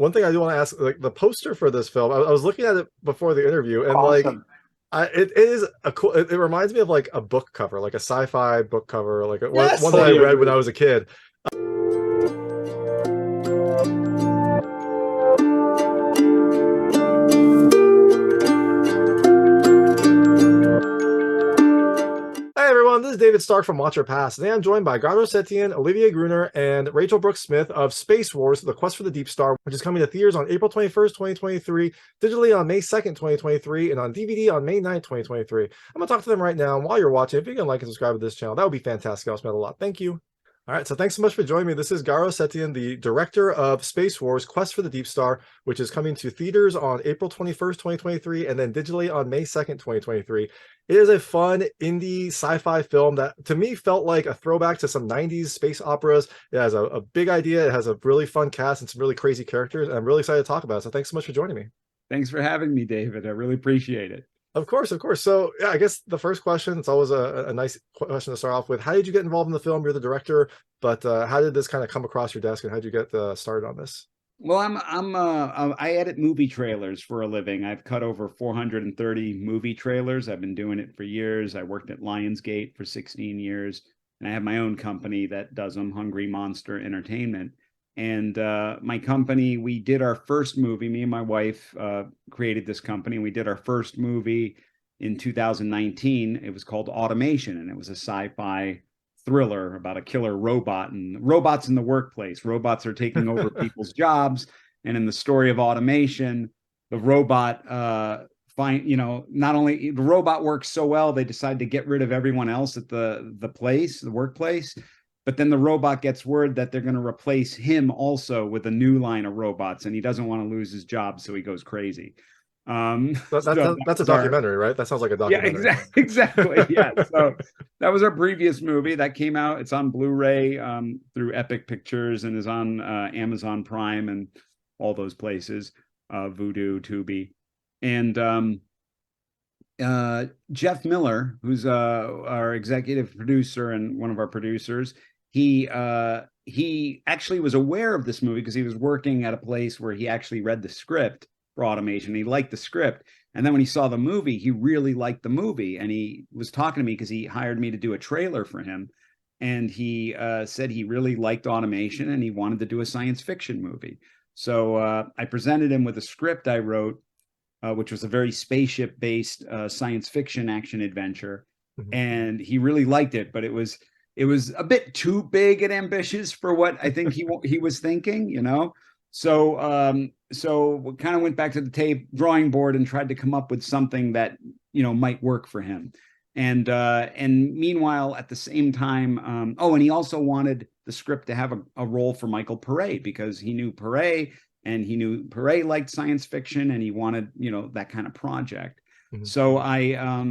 one thing I do want to ask, like the poster for this film, I was looking at it before the interview, and like Awesome. it is a cool. It reminds me of like a book cover, like a sci-fi book cover, like one Yes. that I Totally read when I agree. was a kid. Hey everyone, this is David Stark from Watcher Pass. Today I'm joined by Garo Setian, Olivier Gruner, and Rachele Brooke Smith of Space Wars: The Quest for the Deepstar, which is coming to theaters on April 21st, 2023, digitally on May 2nd, 2023, and on DVD on May 9th, 2023. I'm going to talk to them right now. And while you're watching, if you can like and subscribe to this channel, that would be fantastic. I'll spend a lot. Thank you. All right, so thanks so much for joining me. This is Garo Setian, the director of Space Wars: Quest for the Deepstar, which is coming to theaters on April 21st, 2023, and then digitally on May 2nd, 2023. It is a fun indie sci-fi film that to me felt like a throwback to some 90s space operas. It has a big idea, it has a really fun cast and some really crazy characters, and I'm really excited to talk about it. So thanks so much for joining me. Thanks for having me, David. I really appreciate it. Of course, of course. So yeah, I guess the first question, it's always a nice question to start off with. How did you get involved in the film? You're the director, but how did this kind of come across your desk, and how did you get started on this? Well, I edit movie trailers for a living. I've cut over 430 movie trailers. I've been doing it for years. I worked at Lionsgate for 16 years, and I have my own company that does them, Hungry Monster Entertainment. And my company, we did our first movie. Me and my wife created this company. We did our first movie in 2019. It was called Automation, and it was a sci-fi thriller about a killer robot and robots in the workplace. Robots are taking over people's jobs, and in the story of Automation, the robot not only the robot works so well, they decide to get rid of everyone else at the workplace, but then the robot gets word that they're going to replace him also with a new line of robots, and he doesn't want to lose his job, so he goes crazy. That, So that that's a was our documentary, right? That sounds like a Yeah, documentary. exactly. Yeah. So that was our previous movie that came out. It's on Blu-ray through Epic Pictures and is on Amazon Prime and all those places, Vudu, Tubi. And Jeff Miller, who's our executive producer and one of our producers, he actually was aware of this movie because he was working at a place where he actually read the script for Automation. He liked the script. And then when he saw the movie, he really liked the movie. And he was talking to me because he hired me to do a trailer for him. And he said he really liked Automation and he wanted to do a science fiction movie. So I presented him with a script I wrote, which was a very spaceship-based science fiction action adventure. Mhm. And he really liked it, but it was a bit too big and ambitious for what I think he was thinking, you know. So we kind of went back to the drawing board and tried to come up with something that might work for him. And meanwhile, at the same time, and he also wanted the script to have a role for Michael Paré because he knew Paré and he knew Paré liked science fiction and he wanted that kind of project. Mhm. So I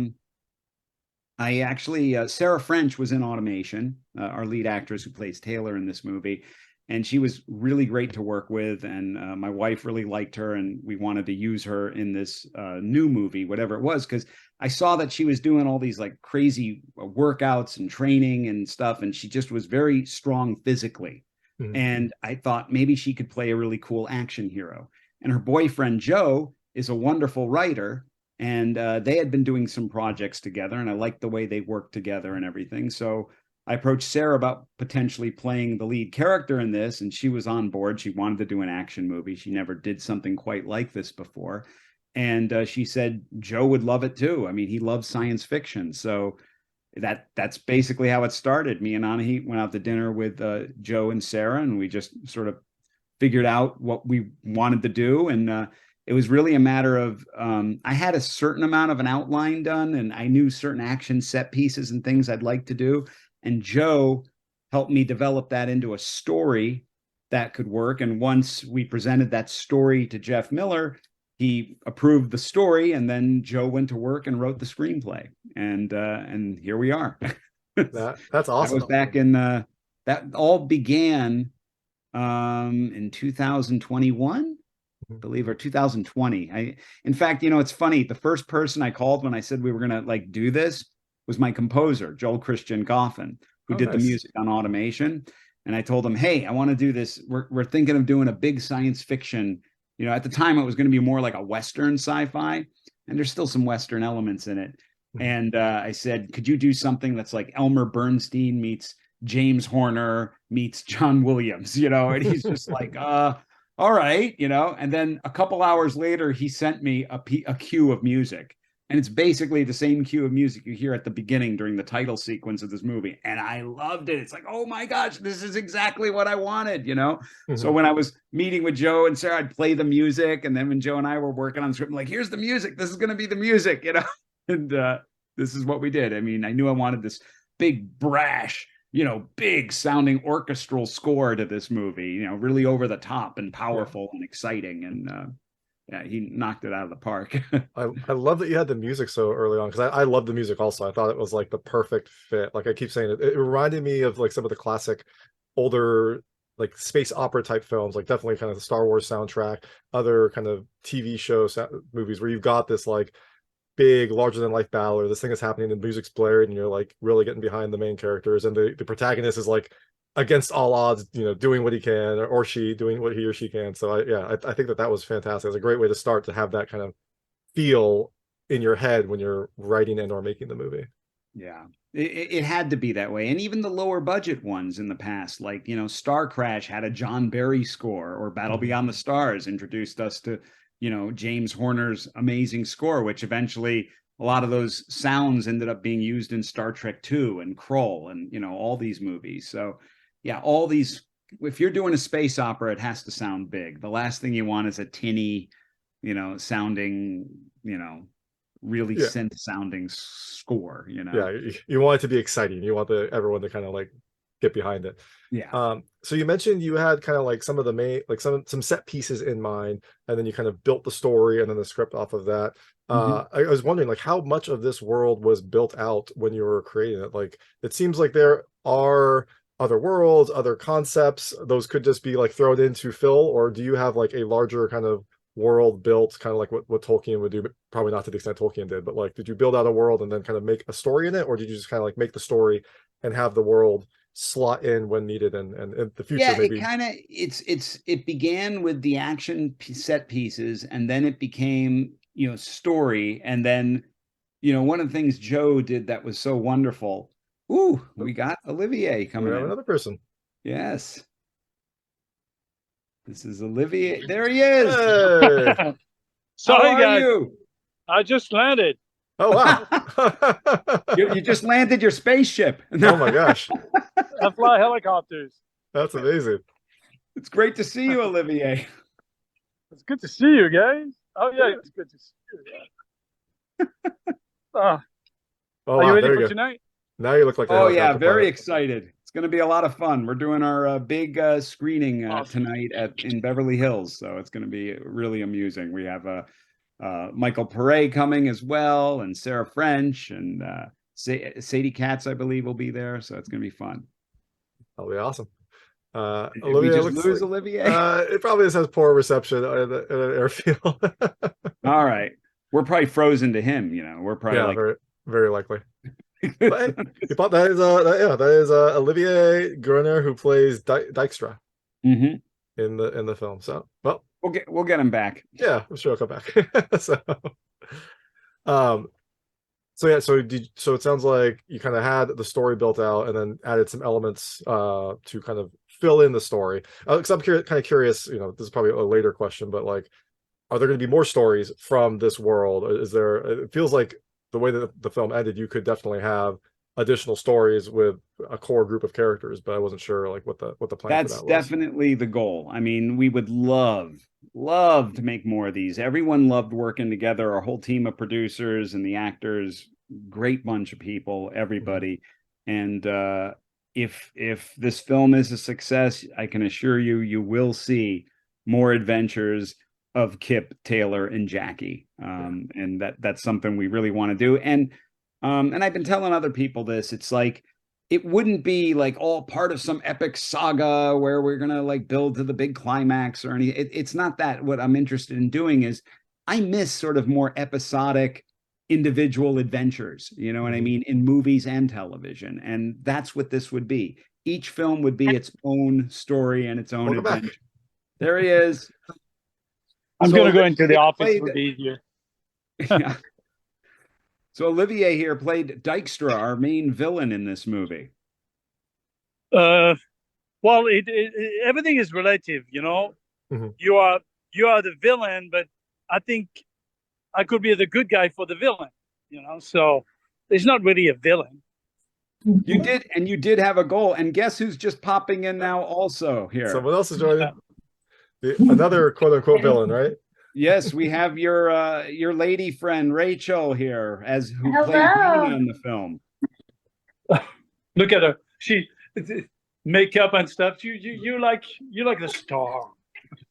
actually Sarah French was in Automation, our lead actress who plays Taylor in this movie. And she was really great to work with, and my wife really liked her, and we wanted to use her in this new movie, whatever it was, because I saw that she was doing all these like crazy workouts and training and stuff, and she just was very strong physically. Mhm. And I thought maybe she could play a really cool action hero. And her boyfriend Joe is a wonderful writer, and they had been doing some projects together, and I liked the way they worked together and everything. So I approached Sarah about potentially playing the lead character in this, and she was on board. She wanted to do an action movie. She never did something quite like this before. And she said Joe would love it too. I mean, he loves science fiction. So that's basically how it started. Me and Anahit went out to dinner with Joe and Sarah, and we just sort of figured out what we wanted to do. And it was really a matter of I had a certain amount of an outline done, and I knew certain action set pieces and things I'd like to do. And Joe helped me develop that into a story that could work. And once we presented that story to Jeff Miller, he approved the story, and then Joe went to work and wrote the screenplay. And here we are. That's That awesome. was back in that all began in 2021, I Mhm. believe, or 2020. In fact, it's funny. The first person I called when I said we were gonna like do this was my composer, Joel Christian Goffin, who Oh, did the nice. music on Automation. And I told him, hey, I want to do this. We're thinking of doing a big science fiction. You know, at the time it was going to be more like a Western sci-fi, and there's still some Western elements in it. And I said, could you do something that's like Elmer Bernstein meets James Horner meets John Williams, you know? And he's just like, all right, you know? And then a couple hours later, he sent me a cue of music. And it's basically the same cue of music you hear at the beginning during the title sequence of this movie. And I loved it. It's like, oh my gosh, this is exactly what I wanted, you know? So when I was meeting with Joe and Sarah, I'd play the music. And then when Joe and I were working on the script, I'm like, here's the music. This is going to be the music, you know? And this is what we did. I mean, I knew I wanted this big, brash, you know, big sounding orchestral score to this movie, you know, really over the top and powerful and exciting. And yeah, he knocked it out of the park. I love that you had the music so early on, because I love the music also. I thought it was like the perfect fit. Like I keep saying, it reminded me of like some of the classic older like space opera type films, like definitely kind of the Star Wars soundtrack, other kind of TV show movies where you've got this like big larger than life battle, or this thing is happening and the music's blared and you're like really getting behind the main characters, and the protagonist is like against all odds, you know, doing what he can, or she doing what he or she can. So I think that was fantastic. It's a great way to start, to have that kind of feel in your head when you're writing and or making the movie. Yeah, it had to be that way. And even the lower budget ones in the past, like, you know, Star Crash had a John Barry score, or Battle Beyond the Stars introduced us to, you know, James Horner's amazing score, which eventually a lot of those sounds ended up being used in Star Trek II and Krull and, you know, all these movies. So yeah, all these, if you're doing a space opera, it has to sound big. The last thing you want is a tinny, you know, sounding, you know, really synth sounding score, you know? Yeah, you want it to be exciting. You want everyone to kind of like get behind it. Yeah. So you mentioned you had kind of like some of the main, like some set pieces in mind, and then you kind of built the story and then the script off of that. I was wondering, like, how much of this world was built out when you were creating it? Like, it seems like there are other worlds, other concepts. Those could just be like thrown in to fill, or do you have like a larger kind of world built, kind of like what Tolkien would do, but probably not to the extent Tolkien did, but like, did you build out a world and then kind of make a story in it, or did you just kind of like make the story and have the world slot in when needed, and in the future maybe? It kind of, it began with the action set pieces, and then it became, you know, story. And then, you know, one of the things Joe did that was so wonderful. Ooh, we got Olivier coming in. We have another person. Yes. This is Olivier. There he is. Hey. Sorry, How are guys. you? I just landed. Oh, wow. You just landed your spaceship. Oh my gosh. I fly helicopters. That's amazing. It's great to see you, Olivier. It's good to see you, guys. Oh, yeah, it's good to see you. Yeah. Oh, Are you wow, ready there for go. tonight? Now you look like Oh, yeah, very excited. It's going to be a lot of fun. We're doing our big screening Awesome. tonight in Beverly Hills, so it's going to be really amusing. We have Michael Paré coming as well, and Sarah French, and Sadie Katz, I believe, will be there, so it's going to be fun. That'll be awesome. Did Olivier, we just lose Olivier? It probably just has poor reception in an airfield. All right. We're probably frozen to him, you know. We're probably very, very likely. But hey, that is Olivier Gruner, who plays Dijkstra in the film. So, well, we'll get him back. Yeah, I'm sure he'll come back. So yeah, so it sounds like you kind of had the story built out and then added some elements to kind of fill in the story. Because I'm kind of curious, you know, this is probably a later question, but like, are there going to be more stories from this world? Is there? It feels like the way that the film ended, you could definitely have additional stories with a core group of characters, but I wasn't sure like what the plan for that was. That's definitely the goal. I mean, we would love to make more of these. Everyone loved working together. Our whole team of producers and the actors, great bunch of people, everybody. And if this film is a success, I can assure you, you will see more adventures of Kip, Taylor, and Jackie. And that's something we really want to do. And I've been telling other people this, it's like, it wouldn't be like all part of some epic saga where we're going to like build to the big climax or anything. It's not that. What I'm interested in doing is I miss sort of more episodic individual adventures, you know what I mean, in movies and television. And that's what this would be. each film would be its own story and its own Welcome back. adventure. There he is. I'm So going to go into the Olivier office. played- It would be easier. Yeah. So Olivier here played Dykstra, our main villain in this movie. Well, everything is relative, you know. Mhm. You are the villain, but I think I could be the good guy for the villain, you know. So there's not really a villain. You did have a goal, and guess who's just popping in now also here? Someone else is joining. Another quote unquote villain, right? Yes, we have your lady friend Rachel here, who Hello. played Nina in the film. Look at her. She makeup and stuff. You're like the star.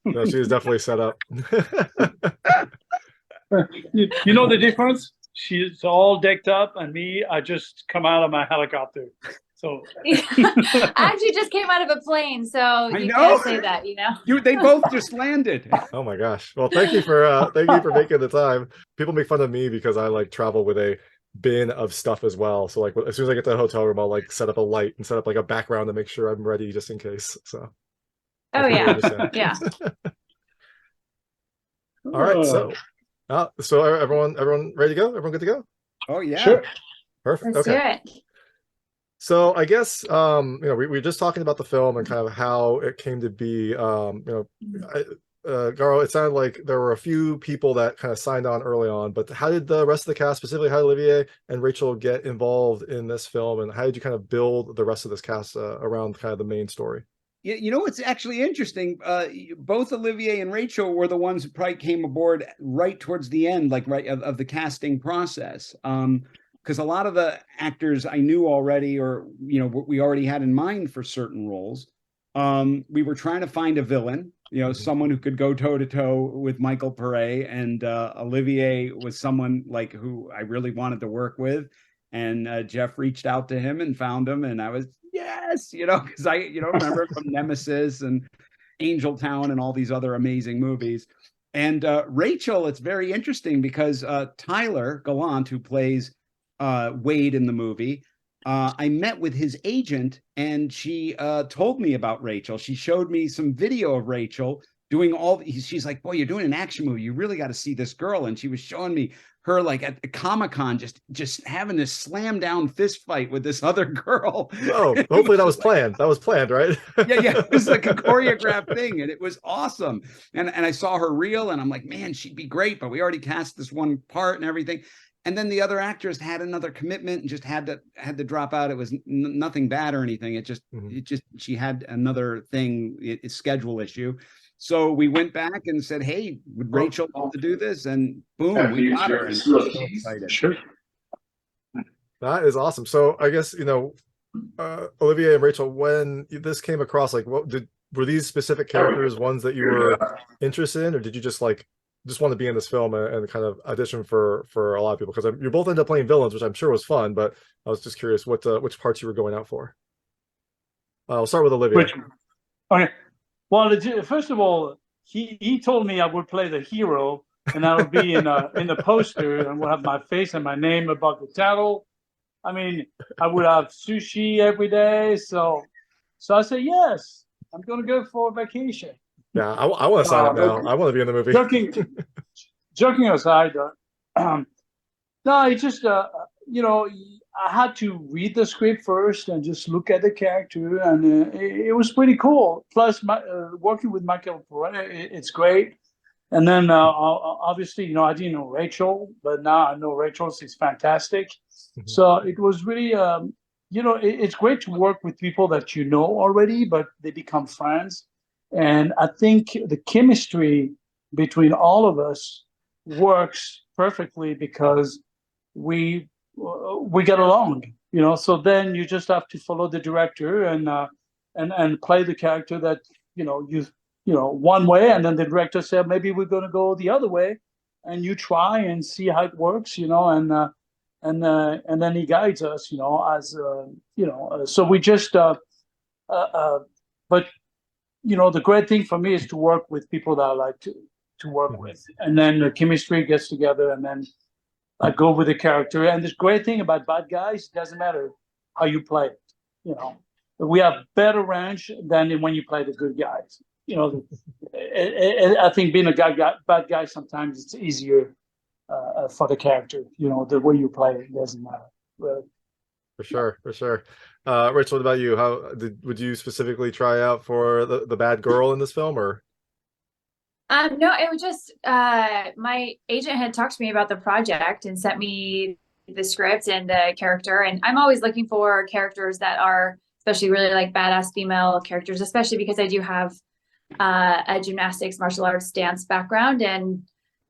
No, she's definitely set up. You know the difference? She's all decked up, and me, I just come out of my helicopter. So I actually just came out of a plane, so you know. can't say that, you know. They both just landed. Oh my gosh. Well, thank you for making the time. People make fun of me because I like travel with a bin of stuff as well. So like as soon as I get to the hotel room, I'll like set up a light and set up like a background to make sure I'm ready just in case. So Oh yeah, yeah. All right, so everyone ready to go? Everyone good to go? Oh yeah. Sure. Perfect. Let's Okay. do it. So I guess we were just talking about the film and kind of how it came to be. Garo, it sounded like there were a few people that kind of signed on early on, but how did the rest of the cast, specifically how did Olivier and Rachel, get involved in this film, and how did you kind of build the rest of this cast around kind of the main story? You know, it's actually interesting. Both Olivier and Rachel were the ones who probably came aboard right towards the end, like of the casting process. Because a lot of the actors I knew already, or we already had in mind for certain roles. We were trying to find a villain, someone who could go toe to toe with Michael Paré, and Olivier was someone like who I really wanted to work with. And Jeff reached out to him and found him, and I was yes, because I remember from NEMESIS and Angel Town and all these other amazing movies. And Rachel, it's very interesting because Tyler Gallant, who plays Wade in the movie, I met with his agent, and she told me about Rachel. She showed me some video of Rachel doing she's like, boy, you're doing an action movie, you really got to see this girl. And she was showing me her like at the Comic-Con just having this slam down fist fight with this other girl. Oh, hopefully that was planned. That was planned, right? yeah it was like a choreographed thing, and it was awesome. And I saw her reel, and I'm like, man, she'd be great, but we already cast this one part and everything. And then the other actors had another commitment and just had to drop out. It was nothing bad or anything. It just she had another thing, a schedule issue. So we went back and said, hey, would Rachel want to do this? And boom, we got her. And so excited. Sure. That is awesome. So I guess Olivier and Rachel, when this came across, like were these specific characters ones that you were interested in, or did you just want to be in this film and kind of audition for a lot of people? Because you both ended up playing villains, which I'm sure was fun, but I was just curious which parts you were going out for. I'll start with Olivier. Okay. Well, first of all, he told me I would play the hero, and I would be in the poster, and would have my face and my name above the title. I mean, I would have sushi every day. So I said, yes, I'm going to go for a vacation. Yeah, I want to sign up now. I want to be in the movie. Joking aside, no, it's just I had to read the script first and just look at the character, and it was pretty cool. Plus, working with Michael Paré, it's great. And then obviously, I didn't know Rachel, but now I know Rachel. She's fantastic. Mm-hmm. So it was really, it's great to work with people that you know already, but they become friends. And I think the chemistry between all of us works perfectly because we get along, So then you just have to follow the director and play the character that one way, and then the director said maybe we're going to go the other way, and you try and see how it works, and then he guides us, So we just but. The great thing for me is to work with people that I like to work with. And then the chemistry gets together, and then I go with the character. And the great thing about Bad Guys, it doesn't matter how you play it, we have better range than when you play the good guys. You know, I think being a bad guy sometimes it's easier for the character. You know, the way you play it doesn't matter. Really. For sure, for sure. Rachel, what about you? Would you specifically try out for the bad girl in this film, or? No, it was just my agent had talked to me about the project and sent me the script and the character. And I'm always looking for characters that are especially really like badass female characters, especially because I do have a gymnastics, martial arts, dance background, and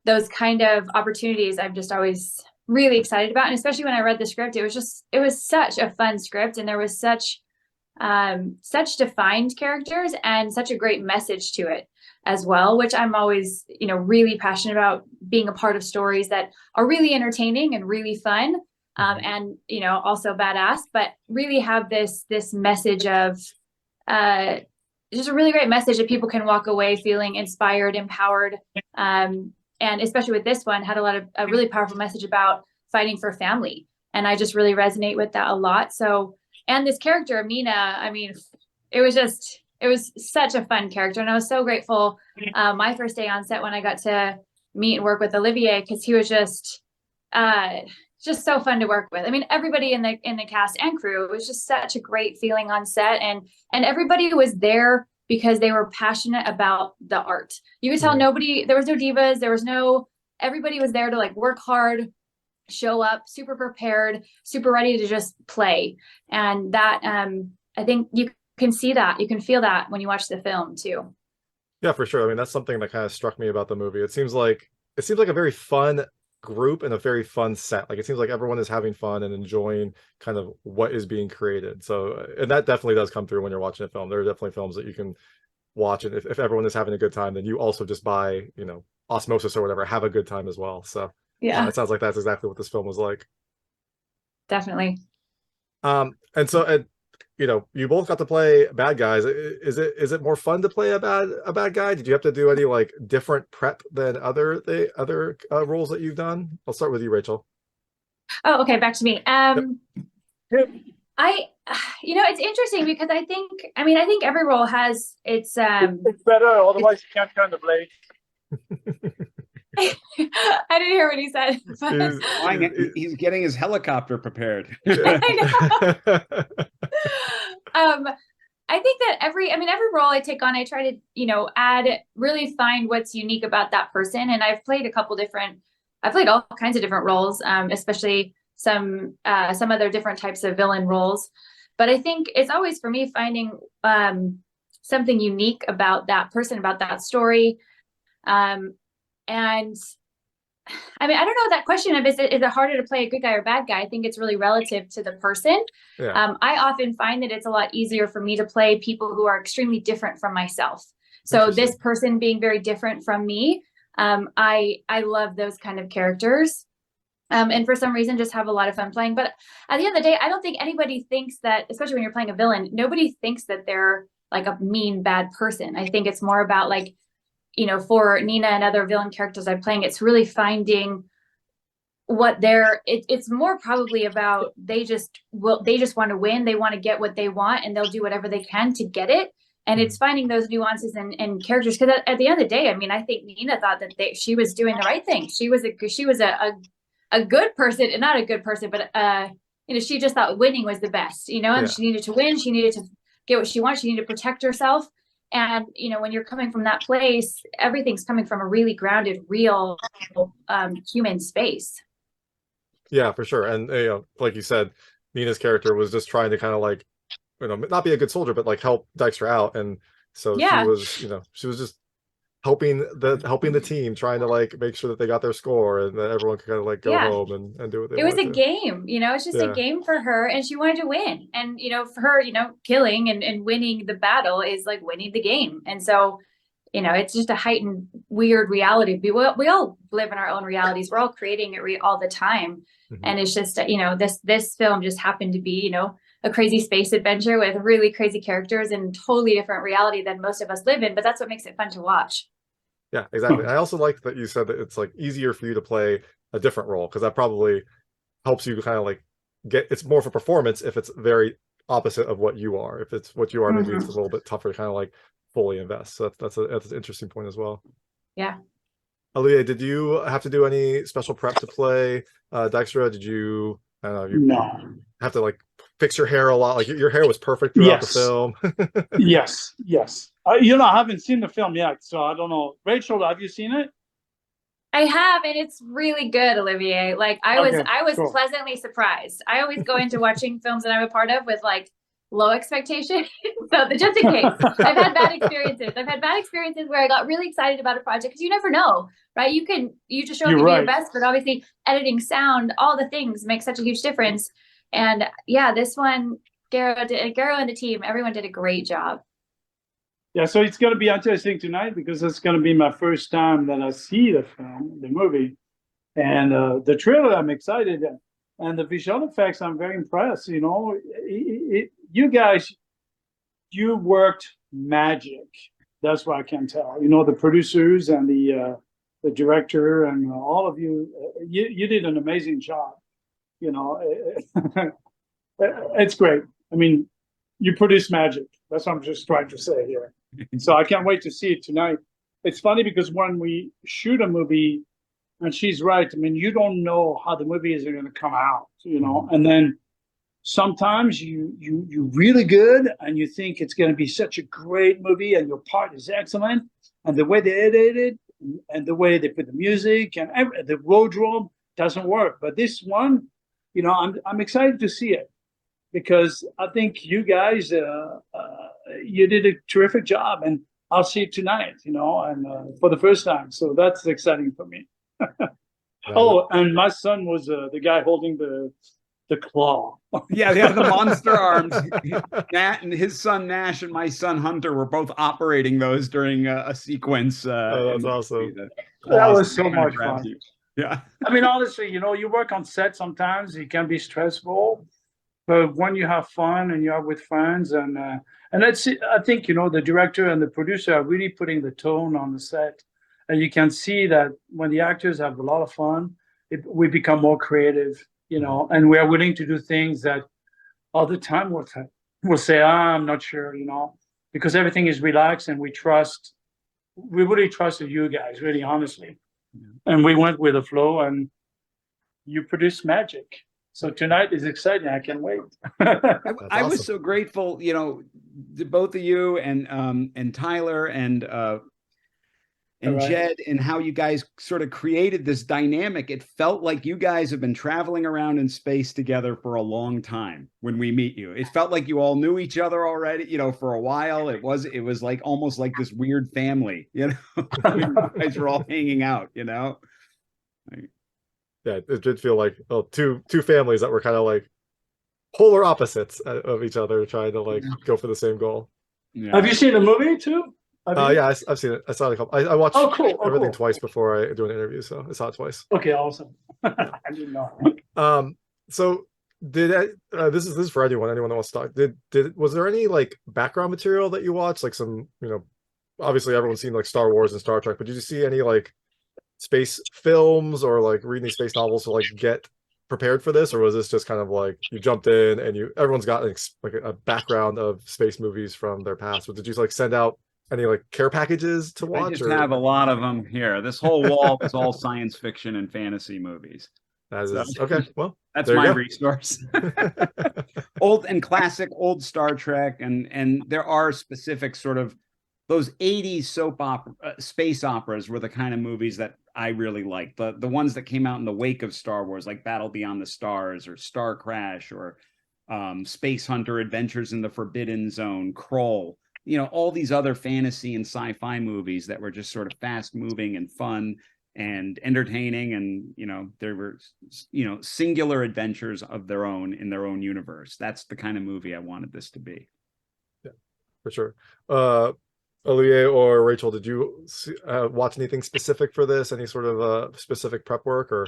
those kind of opportunities I'm just always really excited about. And especially when I read the script, it was such a fun script, and there was such defined characters and such a great message to it as well, which I'm always, you know, really passionate about, being a part of stories that are really entertaining and really fun, and, you know, also badass, but really have this message of just a really great message that people can walk away feeling inspired, empowered, and especially with this one, had a really powerful message about fighting for family, and I just really resonate with that a lot. So, and this character Mina, I mean, it was such a fun character, and I was so grateful my first day on set when I got to meet and work with Olivier, because he was just so fun to work with. I mean, everybody in the cast and crew, it was just such a great feeling on set, and everybody was there because they were passionate about the art. You could tell there was no divas, everybody was there to like work hard, show up, super prepared, super ready to just play. And that I think you can see that, you can feel that when you watch the film too. Yeah, for sure. I mean, that's something that kind of struck me about the movie. It seems like a very fun group and a very fun set. Like, it seems like everyone is having fun and enjoying kind of what is being created. So, and that definitely does come through when you're watching a film. There are definitely films that you can watch, and if everyone is having a good time, then you also just by, you know, osmosis or whatever, have a good time as well. So yeah, it sounds like that's exactly what this film was like. Definitely. And so, you know, you both got to play bad guys. Is it more fun to play a bad guy? Did you have to do any like different prep than other roles that you've done? I'll start with you, Rachel. Oh, okay, back to me. Yep. You know, it's interesting because I think every role has its It's better, otherwise you can't turn the blade. I didn't hear what he said. He's getting his helicopter prepared. I know. I think that every role I take on, I try to, you know, really find what's unique about that person. And I've played all kinds of different roles, especially some other different types of villain roles. But I think it's always for me finding something unique about that person, about that story. And I mean, I don't know that question of is it harder to play a good guy or bad guy? I think it's really relative to the person. Yeah. I often find that it's a lot easier for me to play people who are extremely different from myself. So this person being very different from me, I love those kind of characters. And for some reason, just have a lot of fun playing. But at the end of the day, I don't think anybody thinks that, especially when you're playing a villain, nobody thinks that they're like a mean, bad person. I think it's more about like, you know, for Nina and other villain characters I'm playing, it's really finding what it's more probably about they just want to win. They want to get what they want, and they'll do whatever they can to get it. And it's finding those nuances and characters. Because at the end of the day, I mean, I think Nina thought that she was doing the right thing. She was a good person, and not a good person, but you know, she just thought winning was the best, you know, and she needed to win. She needed to get what she wanted. She needed to protect herself. And, you know, when you're coming from that place, everything's coming from a really grounded, real human space. Yeah, for sure. And, you know, like you said, Nina's character was just trying to kind of like, you know, not be a good soldier, but like help Dijkstra out. And so she was just helping the team, trying to like make sure that they got their score and that everyone could kind of like go home and do what they wanted. It was a game, you know, it's just a game for her, and she wanted to win. And, you know, for her, you know, killing and winning the battle is like winning the game. And so, you know, it's just a heightened, weird reality. We all live in our own realities. We're all creating it all the time. And it's just, you know, this film just happened to be, you know, a crazy space adventure with really crazy characters and totally different reality than most of us live in. But that's what makes it fun to watch. Yeah, exactly. I also like that you said that it's like easier for you to play a different role, because that probably helps you kind of like it's more of a performance if it's very opposite of what you are. If it's what you are, maybe it's a little bit tougher to kind of like fully invest. So that's an interesting point as well. Yeah. Olivier, did you have to do any special prep to play Dijkstra? Did you, I don't know, you No. have to like fix your hair a lot? Like your hair was perfect throughout the film. Yes. You know, I haven't seen the film yet, so I don't know. Rachel, have you seen it? I have, and it's really good, Olivier. Like I was cool. pleasantly surprised. I always go into watching films that I'm a part of with like low expectations. So just in case, I've had bad experiences. I've had bad experiences where I got really excited about a project because you never know, right? You just show up and do your best, but obviously editing, sound, all the things make such a huge difference. And yeah, this one, Garo and the team, everyone did a great job. Yeah, so it's going to be interesting tonight because it's going to be my first time that I see the film, the movie, and the trailer. I'm excited, and the visual effects. I'm very impressed. You know, you guys, you worked magic. That's what I can tell. You know, the producers and the director and all of you, you did an amazing job. You know, it's great. I mean, you produce magic. That's what I'm just trying to say here. So I can't wait to see it tonight. It's funny because when we shoot a movie, and she's right, I mean, you don't know how the movie is going to come out, you know, and then sometimes you really good and you think it's going to be such a great movie and your part is excellent, and the way they edited it and the way they put the music and the wardrobe doesn't work. But this one, you know, I'm excited to see it because I think you guys you did a terrific job, and I'll see it tonight, you know, and for the first time. So that's exciting for me. Oh, and my son was the guy holding the claw. Yeah, the monster arms. Nat and his son Nash and my son Hunter were both operating those during a sequence. Oh, that's awesome. That was so much fun. Yeah. I mean, honestly, you know, you work on set sometimes, it can be stressful. But when you have fun and you're with friends, and that's, I think, you know, the director and the producer are really putting the tone on the set. And you can see that when the actors have a lot of fun, we become more creative, you know, and we are willing to do things that all the time we'll say, I'm not sure, you know, because everything is relaxed and we really trusted you guys, really, honestly. Yeah. And we went with the flow and you produced magic. So tonight is exciting. I can't wait. I was so grateful, you know, to both of you and Tyler and Jed, and how you guys sort of created this dynamic. It felt like you guys have been traveling around in space together for a long time when we meet you. It felt like you all knew each other already, you know, for a while. It was like almost like this weird family, you know. You guys were all hanging out, you know. Yeah, it did feel like two families that were kind of like polar opposites of each other, trying to like go for the same goal. Yeah. Have you seen the movie too? Yeah, I've seen it. I saw it a couple. I watched everything twice before I do an interview, so I saw it twice. Okay, awesome. I didn't know. So did this is for anyone that wants to talk. Was there any like background material that you watched, like some, you know, obviously everyone's seen like Star Wars and Star Trek, but did you see any like space films or like reading these space novels to like get prepared for this, or was this just kind of like you jumped in and everyone's got like a background of space movies from their past? Or did you like send out any like care packages to watch? I just have a lot of them here. This whole wall is all science fiction and fantasy movies. Okay, well, that's my resource. Old and classic, old Star Trek, and there are specific sort of those 80s soap opera, space operas were the kind of movies that I really liked. The ones that came out in the wake of Star Wars, like Battle Beyond the Stars or Star Crash or Space Hunter, Adventures in the Forbidden Zone, Kroll. You know, all these other fantasy and sci-fi movies that were just sort of fast moving and fun and entertaining. And, you know, there were, you know, singular adventures of their own in their own universe. That's the kind of movie I wanted this to be. Yeah, for sure. Olivier or Rachel, did you watch anything specific for this? Any sort of specific prep work or?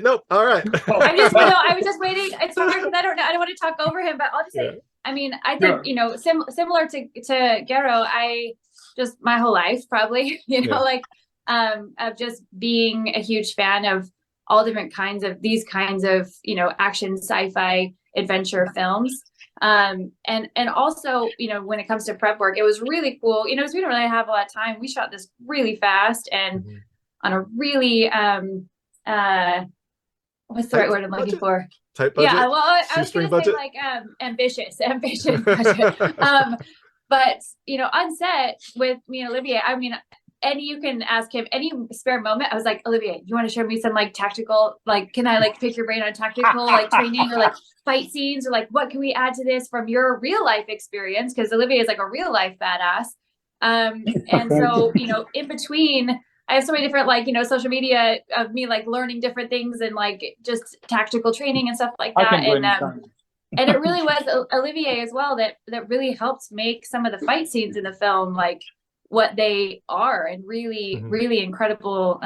Nope. All right. I was just waiting. It's so weird because I don't want to talk over him, but I'll just say, I mean, I think, you know, similar to Garo, I just my whole life probably, you know, like of just being a huge fan of all different kinds of you know, action, sci-fi, adventure films. And also, you know, when it comes to prep work, it was really cool, you know, because we don't really have a lot of time. We shot this really fast and on a really what's the right word I'm looking for? Tight budget? Yeah, well, I was going to say like ambitious budget. But you know, on set with me and Olivier, I mean, and you can ask him any spare moment. I was like, Olivier, you want to show me some like tactical, like, can I like pick your brain on tactical like training or like fight scenes, or like what can we add to this from your real life experience? Because Olivier is like a real life badass. And so, you know, in between, I have so many different, like, you know, social media of me like learning different things and like just tactical training and stuff like that. And it really was Olivier as well that really helped make some of the fight scenes in the film like what they are, and really, really incredible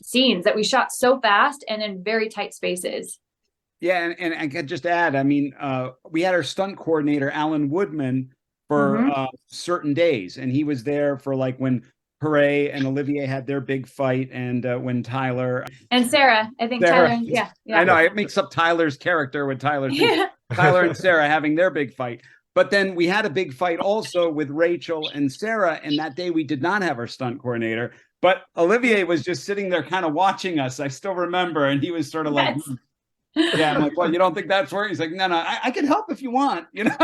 scenes that we shot so fast and in very tight spaces. Yeah, and I could just add, I mean, we had our stunt coordinator, Alan Woodman, for certain days, and he was there for like when Paré and Olivier had their big fight, and when Tyler and Sarah, I think Tyler, yeah. I know, it makes up Tyler's character with Tyler and Sarah having their big fight. But then we had a big fight also with Rachel and Sarah, and that day we did not have our stunt coordinator, but Olivier was just sitting there kind of watching us. I still remember, and he was sort of like, yeah, I'm like, well, you don't think that's where? He's like, no, I can help if you want, you know.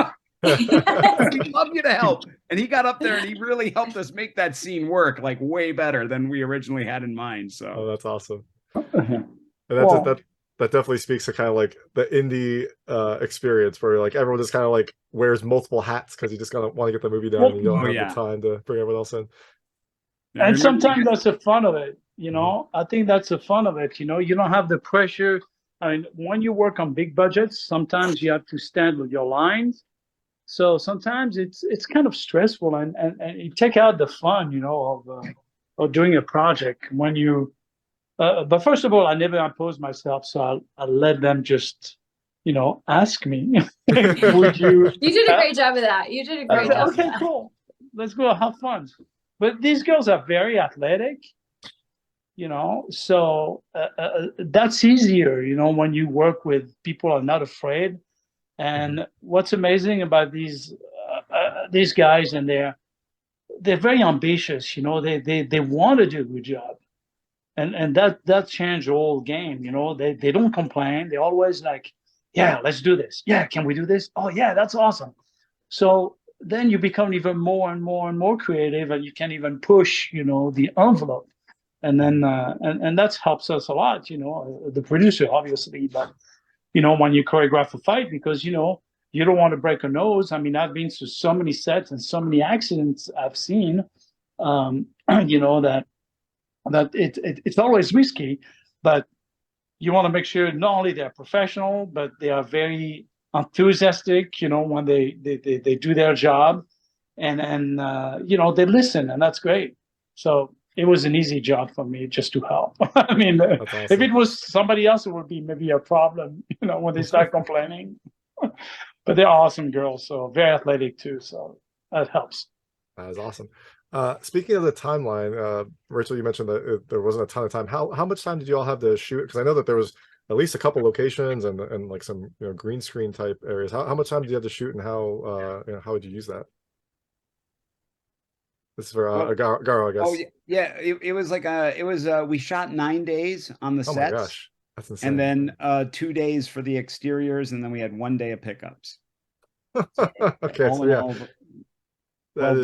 We'd love you to help. And he got up there and he really helped us make that scene work like way better than we originally had in mind. So that's awesome. And that definitely speaks to kind of like the indie experience where like everyone just kind of like wears multiple hats because you just kind of want to get the movie done and you don't have the time to bring everyone else in. And sometimes that's the fun of it, you know. I think that's the fun of it, you know. You don't have the pressure. I mean, when you work on big budgets, sometimes you have to stand with your lines. So sometimes it's kind of stressful, and you take out the fun, you know, of doing a project when you. But first of all, I never impose myself, so I let them just, you know, ask me. Would you? You did a great job of that. You did a great job. Okay, cool. Let's go have fun. But these girls are very athletic, you know, so that's easier, you know, when you work with people who are not afraid. And what's amazing about these guys, and they're very ambitious, you know, they want to do a good job. And that changed the whole game, you know. They don't complain. They're always like, yeah, let's do this. Yeah, can we do this? Oh yeah, that's awesome. So then you become even more and more and more creative, and you can even push, you know, the envelope. And then and that helps us a lot, you know, the producer obviously, but you know, when you choreograph a fight, because you know you don't want to break a nose. I mean, I've been to so many sets and so many accidents I've seen, you know, that it's always risky, but you want to make sure not only they're professional, but they are very enthusiastic, you know, when they do their job, and you know, they listen, and that's great. So it was an easy job for me just to help. I mean, awesome. If it was somebody else, it would be maybe a problem, you know, when they start complaining. But they're awesome girls, so very athletic too, so that helps. That was awesome. Speaking of the timeline, Rachel, you mentioned that there wasn't a ton of time. How much time did you all have to shoot? Because I know that there was at least a couple locations and like some, you know, green screen type areas. How much time did you have to shoot, and how you know, how would you use that? This is for Garo, I guess. Oh yeah, it was like we shot 9 days on the sets. Oh my gosh, that's insane. And then 2 days for the exteriors, and then we had 1 day of pickups. So okay, so yeah, that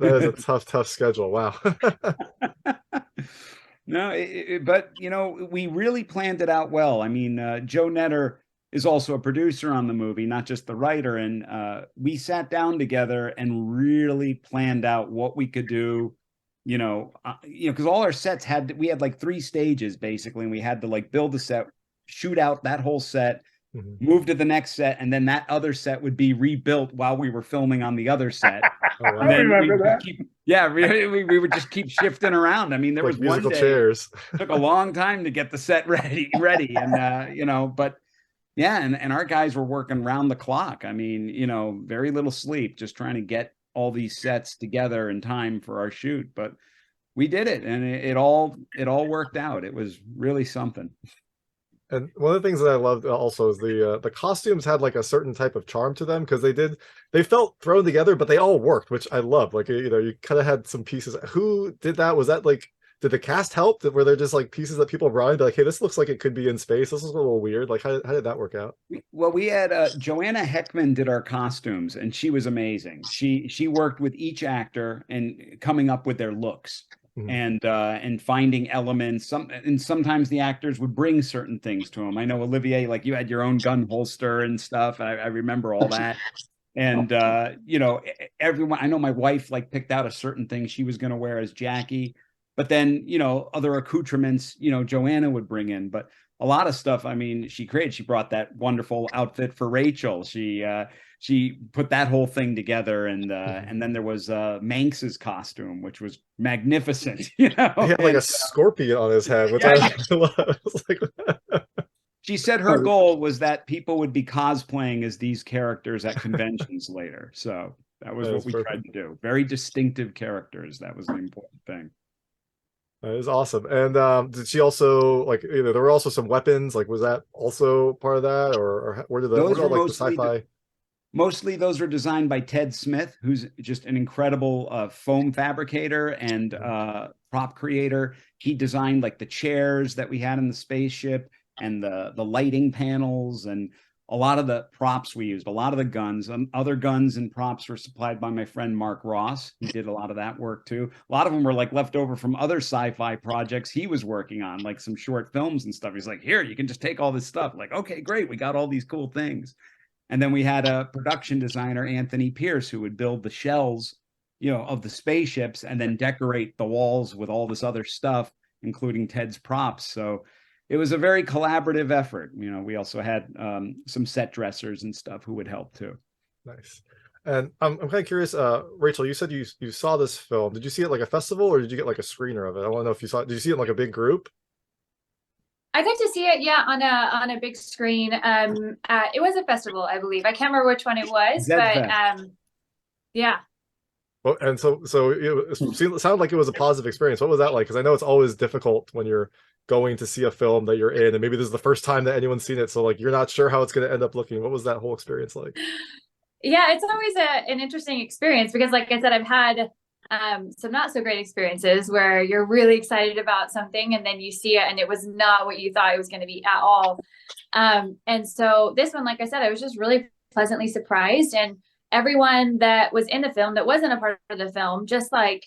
is a tough schedule. Wow. No, but you know, we really planned it out well. I mean, Joe Knetter is also a producer on the movie, not just the writer. And we sat down together and really planned out what we could do, you know, because all our sets we had like 3 stages basically, and we had to like build a set, shoot out that whole set, move to the next set, and then that other set would be rebuilt while we were filming on the other set. I remember that. We would just keep shifting around. I mean, there was one day chairs. Took a long time to get the set ready, and you know, but yeah, and our guys were working round the clock. I mean, you know, very little sleep, just trying to get all these sets together in time for our shoot. But we did it, and it all worked out. It was really something. And one of the things that I loved also is the costumes had like a certain type of charm to them, because they felt thrown together, but they all worked, which I love. Like, you know, you kind of had some pieces. Who did that? Was that like, did the cast help? Were there just like pieces that people brought in, like, hey, this looks like it could be in space. This is a little weird. Like, how did that work out? Well, we had Joanna Heckman did our costumes, and she was amazing. She worked with each actor and coming up with their looks. And finding elements. Sometimes the actors would bring certain things to them. I know, Olivier, like you had your own gun holster and stuff. I remember all that. And you know, everyone. I know my wife like picked out a certain thing she was going to wear as Jackie. But then, you know, other accoutrements, you know, Joanna would bring in. But a lot of stuff, I mean, she brought that wonderful outfit for Rachel. She put that whole thing together, and then there was Manx's costume, which was magnificent. You know, he had like a scorpion on his head, which I love. She said her goal was that people would be cosplaying as these characters at conventions later. So that was what we tried to do. Very distinctive characters. That was the important thing. That is awesome. And did she also, like, you know, there were also some weapons, like, was that also part of that, or where did the sci-fi? Mostly those were designed by Ted Smith, who's just an incredible foam fabricator and prop creator. He designed like the chairs that we had in the spaceship, and the lighting panels, and a lot of the props we used, a lot of the guns. Other guns and props were supplied by my friend Mark Ross. He did a lot of that work too. A lot of them were like left over from other sci-fi projects he was working on, like some short films and stuff. He's like, here, you can just take all this stuff. Like, okay, great, we got all these cool things. And then we had a production designer, Anthony Pierce, who would build the shells, you know, of the spaceships, and then decorate the walls with all this other stuff, including Ted's props. So it was a very collaborative effort. You know, we also had some set dressers and stuff who would help too. Nice. And I'm kind of curious, Rachel, you said you saw this film. Did you see it like a festival, or did you get like a screener of it? I want to know if you saw it. Did you see it in like a big group? I got to see it, yeah, on a big screen. It was a festival, I believe. I can't remember which one it was, but yeah. Well, and so it sounded like it was a positive experience. What was that like? Because I know it's always difficult when you're going to see a film that you're in, and maybe this is the first time that anyone's seen it, so like you're not sure how it's going to end up looking. What was that whole experience like? Yeah, it's always an interesting experience, because like I said, I've had some not so great experiences where you're really excited about something and then you see it and it was not what you thought it was going to be at all. And so this one, like I said, I was just really pleasantly surprised, and everyone that was in the film that wasn't a part of the film just like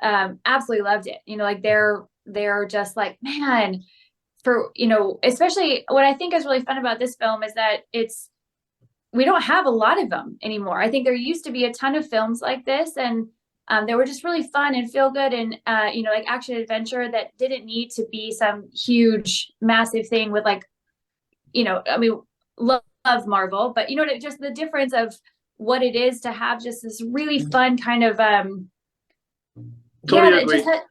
absolutely loved it. You know, like they're just like, man, for, you know, especially what I think is really fun about this film is that we don't have a lot of them anymore. I think there used to be a ton of films like this, and they were just really fun and feel good, and you know, like action adventure that didn't need to be some huge massive thing with, like, you know, I mean, love Marvel, but you know, just the difference of what it is to have just this really fun kind of Totally it just had,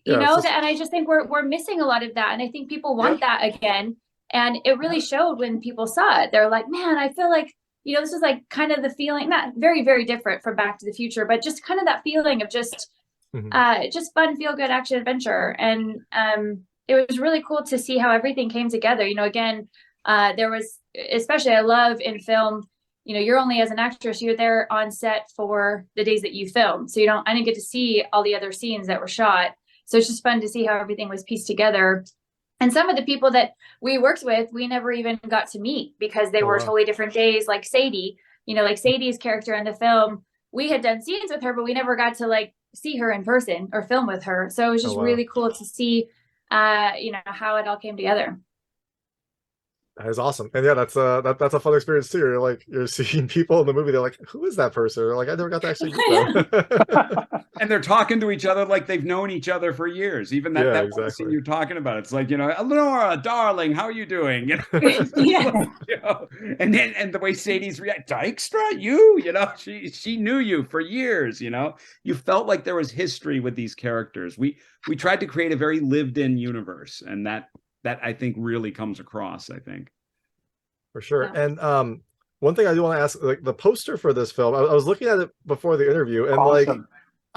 you Yeah, know, and I just think we're missing a lot of that, and I think people want that again. And it really showed when people saw it. They're like, man, I feel like, you know, this is like kind of the feeling, not very, very different from Back to the Future, but just kind of that feeling of just fun, feel good action adventure. And it was really cool to see how everything came together. You know, again, there was, especially I love in film, you know, you're only as an actress, you're there on set for the days that you film. So I didn't get to see all the other scenes that were shot. So it's just fun to see how everything was pieced together. And some of the people that we worked with, we never even got to meet because they were totally different days. Like Sadie, you know, like Sadie's character in the film, we had done scenes with her, but we never got to like see her in person or film with her. So it was just really cool to see, you know, how it all came together. That is awesome. And yeah, that's a fun experience too. You're seeing people in the movie, they're like, who is that person? Or like, I never got to actually meet them. And they're talking to each other like they've known each other for years. Even that exactly. Scene you're talking about, it's like, you know, Lenora, darling, how are you doing? You know, you know? And the way Sadie's react, Dykstra, you know, she knew you for years. You know, you felt like there was history with these characters. We tried to create a very lived-in universe, and that I think really comes across, I think. For sure. Yeah. And one thing I do want to ask, like the poster for this film, I was looking at it before the interview, and like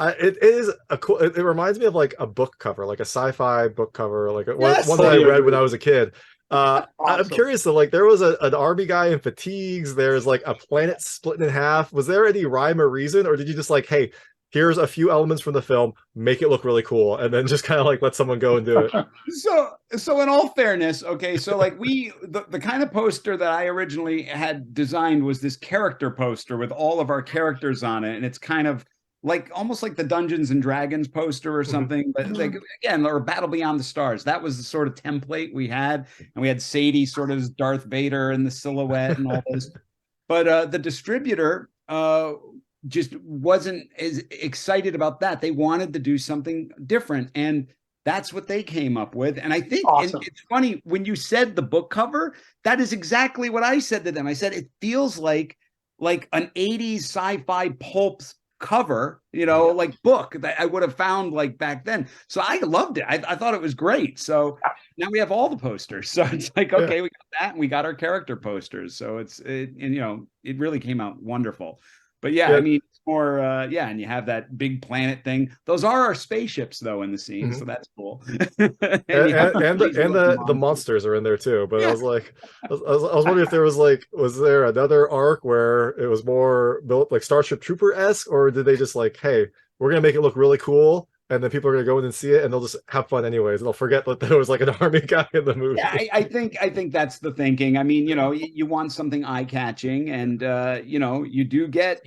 It is a cool. It reminds me of like a book cover, like a sci-fi book cover, like Yes. one that I read when I was a kid. I'm Awesome. curious though, like there was an army guy in fatigues. There's like a planet split in half. Was there any rhyme or reason, or did you just like, hey, here's a few elements from the film, make it look really cool, and then just kind of like let someone go and do it? So in all fairness, okay, so like the kind of poster that I originally had designed was this character poster with all of our characters on it, and it's kind of like almost like the Dungeons and Dragons poster or something, but like again, or Battle Beyond the Stars. That was the sort of template we had, and we had Sadie sort of as Darth Vader in the silhouette and all this. But the distributor just wasn't as excited about that. They wanted to do something different, and that's what they came up with. And I think Awesome. it's funny when you said the book cover, that is exactly what I said to them. I said it feels like an 80s sci-fi pulp cover, you know, like book that I would have found like back then. So I loved it. I thought it was great. So now we have all the posters. So it's like, okay, we got that, and we got our character posters. So and you know, it really came out wonderful. But yeah, I mean, it's more, and you have that big planet thing. Those are our spaceships, though, in the scene, so that's cool. and the monsters are in there too. But I was like, I was wondering if there was there another arc where it was more built like Starship Trooper-esque, or did they just like, hey, we're gonna make it look really cool, and then people are gonna go in and see it, and they'll just have fun anyways, and they'll forget that there was like an army guy in the movie. Yeah, I think that's the thinking. I mean, you know, you want something eye-catching, and you know, you do get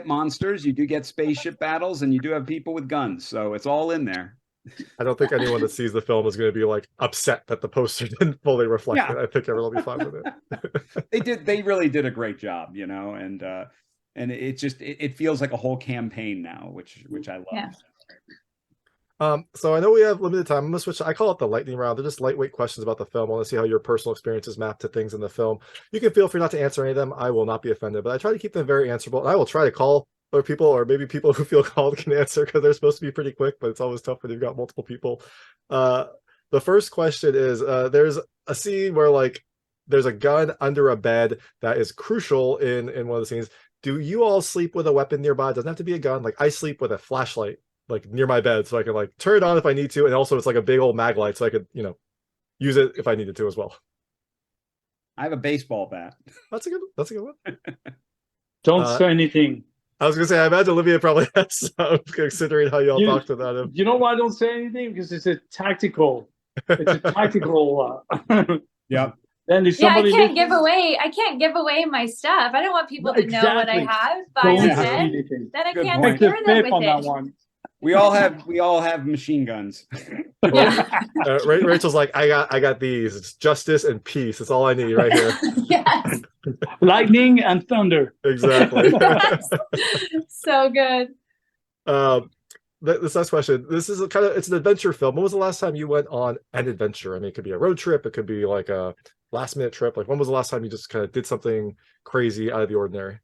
monsters, you do get spaceship battles, and you do have people with guns. So it's all in there. I don't think anyone that sees the film is going to be like upset that the poster didn't fully reflect it. I think everyone will be fine with it. They really did a great job, you know, and it just it feels like a whole campaign now, which I love. Yeah. So I know we have limited time. I'm gonna switch. I call it the lightning round. They're just lightweight questions about the film. I want to see how your personal experiences map to things in the film. You can feel free not to answer any of them. I will not be offended, but I try to keep them very answerable. And I will try to call other people, or maybe people who feel called can answer, because they're supposed to be pretty quick, but it's always tough when you've got multiple people. The first question is, there's a scene where like there's a gun under a bed that is crucial in one of the scenes. Do you all sleep with a weapon nearby? It doesn't have to be a gun. Like I sleep with a flashlight like near my bed, so I can like turn it on if I need to, and also it's like a big old mag light, so I could, you know, use it if I needed to as well. I have a baseball bat. That's a good one. Don't say anything. I was gonna say, I imagine Olivier probably has some, considering how y'all talked about him. You know why I don't say anything? Because it's a tactical. It's a tactical. Yeah. Then if somebody I can't give away my stuff. I don't want people to know what I have by Don't the say end. anything. Then I Good can't point. secure them with on that it. one. We all have machine guns. Rachel's like, I got these. It's justice and peace. That's all I need right here. Yes. Lightning and thunder. Exactly. Yes. So good. This next question. This is it's an adventure film. When was the last time you went on an adventure? I mean, it could be a road trip. It could be like a last minute trip. Like when was the last time you just kind of did something crazy out of the ordinary?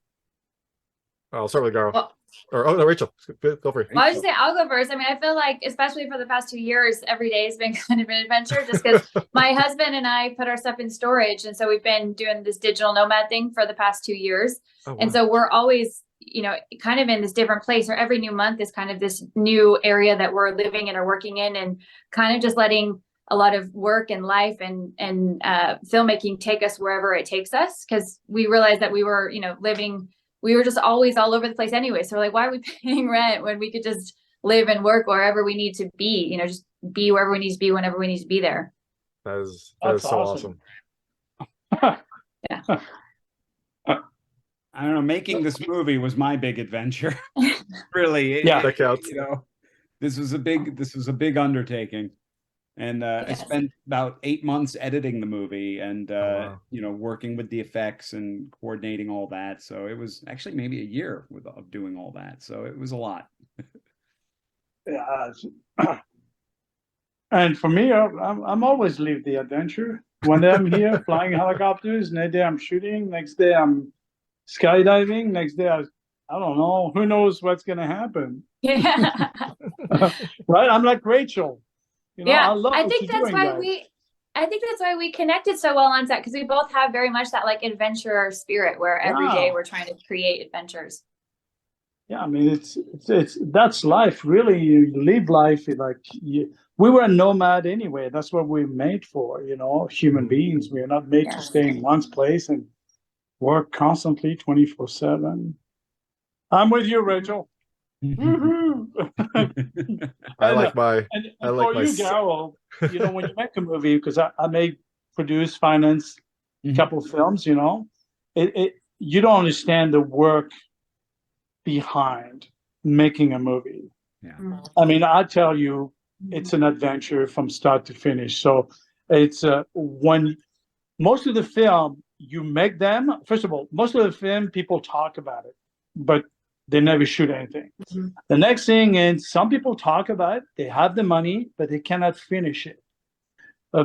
I'll start with Garo. Well, no, Rachel, go for it. Well, I was just saying, I'll go first. I mean, I feel like, especially for the past 2 years, every day has been kind of an adventure, just because my husband and I put our stuff in storage. And so we've been doing this digital nomad thing for the past 2 years. Oh, wow. And so we're always, you know, kind of in this different place, or every new month is kind of this new area that we're living in or working in, and kind of just letting a lot of work and life and filmmaking take us wherever it takes us. Because we realized that we were, you know, we were just always all over the place anyway. So we're like, why are we paying rent when we could just live and work wherever we need to be? You know, just be wherever we need to be whenever we need to be there. That is so awesome. Yeah. I don't know. Making this movie was my big adventure. Really. That counts. You know, this was a big undertaking. And I spent about 8 months editing the movie, and you know, working with the effects and coordinating all that. So it was actually maybe a year of doing all that. So it was a lot. Yeah. And for me, I'm always live the adventure. One day I'm here flying helicopters. Next day I'm shooting. Next day I'm skydiving. Next day I don't know. Who knows what's gonna happen? Yeah. Right. I'm like Rachel. You know, yeah, I think that's why we connected so well on set, because we both have very much that like adventurer spirit, where every day we're trying to create adventures. Yeah, I mean, it's that's life. Really, you live life like we were a nomad anyway. That's what we're made for, you know, human beings. We are not made to stay in one place and work constantly 24/7. I'm with you, Rachel. Woohoo! I like my and I like for my you, Garo, you know, when you make a movie, because I may produce, finance a couple of films, you know, you don't understand the work behind making a movie. Yeah. I mean, I tell you, it's an adventure from start to finish. So it's when most of the film you make them, first of all, most of the film people talk about it, but they never shoot anything. The next thing is some people talk about it, they have the money, but they cannot finish it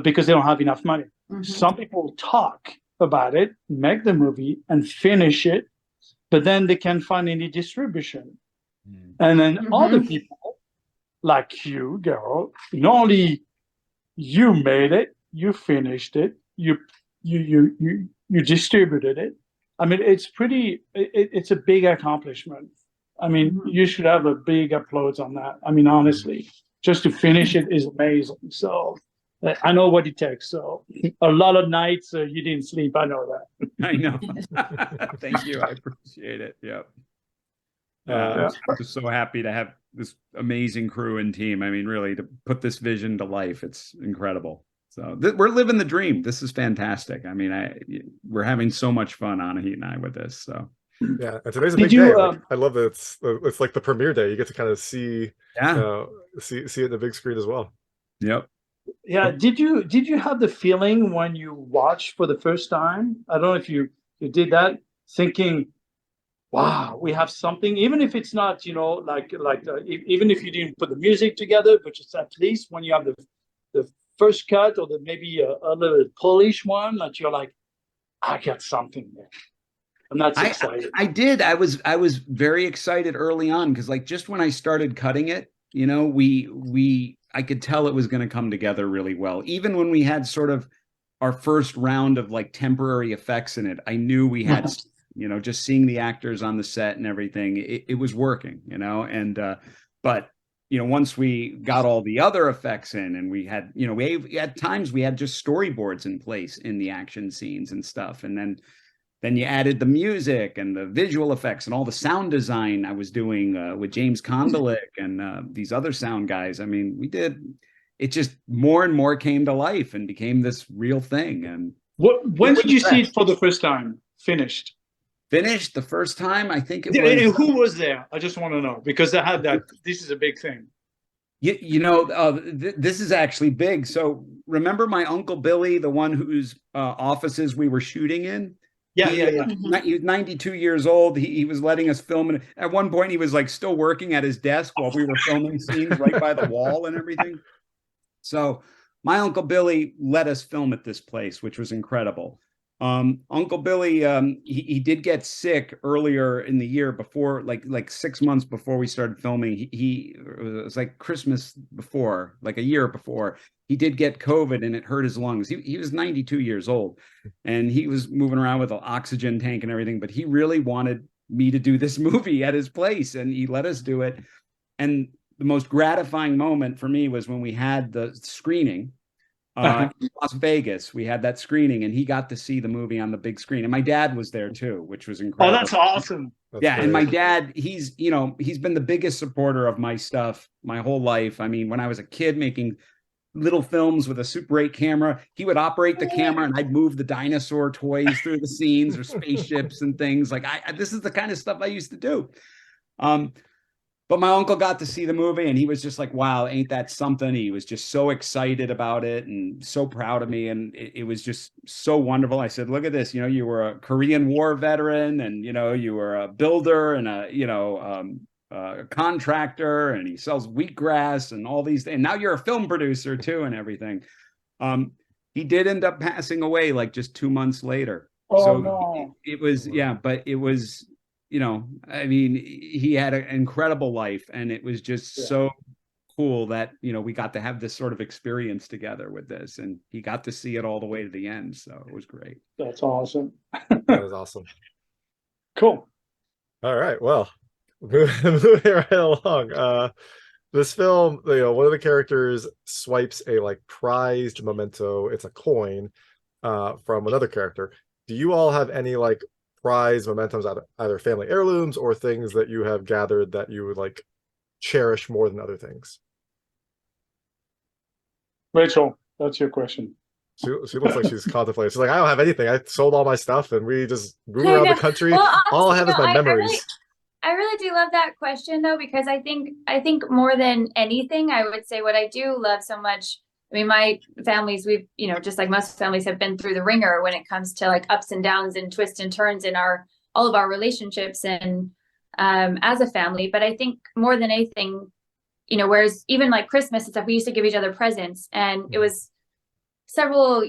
because they don't have enough money. Some people talk about it, make the movie and finish it, but then they can't find any distribution. And then other people like you, Garo, not only you made it, you finished it, you distributed it. I mean, it's a big accomplishment. I mean, you should have a big applause on that. I mean, honestly, just to finish it is amazing. So I know what it takes. So a lot of nights you didn't sleep. I know that. I know. Thank you. I appreciate it. Yeah. I'm just so happy to have this amazing crew and team. I mean, really, to put this vision to life, it's incredible. So we're living the dream. This is fantastic. I mean, we're having so much fun, Anahit and I, with this. So yeah, and today's a big day. Like, I love that it's like the premiere day. You get to kind of see see it in the big screen as well. Yep. Yeah. Did you have the feeling when you watched for the first time? I don't know if you did that, thinking, wow, we have something, even if it's not, you know, even if you didn't put the music together, but just at least when you have the first cut or maybe a little Polish one, that you're like, I got something there. And that's exciting. I did. I was very excited early on because, like, just when I started cutting it, you know, I could tell it was going to come together really well. Even when we had sort of our first round of like temporary effects in it, I knew we had you know, just seeing the actors on the set and everything, it was working, you know, and, but, you know, once we got all the other effects in and we had, you know, we had times we had just storyboards in place in the action scenes and stuff. And then you added the music and the visual effects and all the sound design I was doing with James Kondelik and these other sound guys. I mean, it just more and more came to life and became this real thing. And when did you see it for the first time? Finished the first time, I think it was. Who was there? I just want to know, because I had that. This is a big thing. You know, this is actually big. So remember my Uncle Billy, the one whose offices we were shooting in? Yeah. He was 92 years old. He was letting us film. And at one point, he was like still working at his desk while we were filming scenes right by the wall and everything. So my Uncle Billy let us film at this place, which was incredible. Uncle Billy, he did get sick earlier in the year before, like 6 months before we started filming. It was like Christmas before, like a year before. He did get COVID and it hurt his lungs. He was 92 years old and he was moving around with an oxygen tank and everything, but he really wanted me to do this movie at his place and he let us do it. And the most gratifying moment for me was when we had the screening. In Las Vegas, we had that screening and he got to see the movie on the big screen. And my dad was there too, which was incredible. Oh, that's awesome. Yeah. And my dad, he's been the biggest supporter of my stuff my whole life. I mean, when I was a kid making little films with a Super 8 camera, he would operate the camera and I'd move the dinosaur toys through the scenes or spaceships and things. Like this is the kind of stuff I used to do. But my uncle got to see the movie and he was just like, wow, ain't that something? He was just so excited about it and so proud of me. And it was just so wonderful. I said, look at this, you know, you were a Korean War veteran and, you know, you were a builder and a contractor and he sells wheatgrass and all these things. And now you're a film producer too and everything. He did end up passing away like just 2 months later. Oh, so no. It was, yeah, but it was, you know, I mean, he had an incredible life and it was just so cool that, you know, we got to have this sort of experience together with this and he got to see it all the way to the end. So it was great. That's awesome. That was awesome. Cool. All right. Well, moving right along. This film, one of the characters swipes a like prized memento. It's a coin from another character. Do you all have any like prized mementos, either family heirlooms or things that you have gathered that you would like cherish more than other things? Rachel, that's your question. She looks like she's contemplating. She's like, I don't have anything. I sold all my stuff and we just move around the country. Well, honestly, all I have is my memories. I really do love that question though, because I think more than anything, I would say what I do love so much. I mean, my families, we've, just like most families have been through the ringer when it comes to like ups and downs and twists and turns in all of our relationships and as a family. But I think more than anything, whereas even like Christmas and stuff, we used to give each other presents, and it was several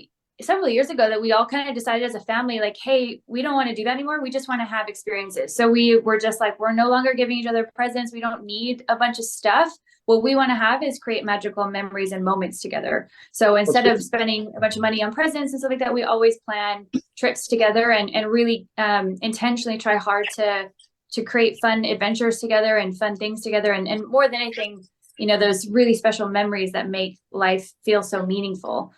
years ago that we all kind of decided as a family, like, hey, we don't want to do that anymore. We just want to have experiences. So we were just like, we're no longer giving each other presents. We don't need a bunch of stuff. What we want to have is create magical memories and moments together. So instead of spending a bunch of money on presents and stuff like that, we always plan trips together and really intentionally try hard to create fun adventures together and fun things together. And more than anything, those really special memories that make life feel so meaningful.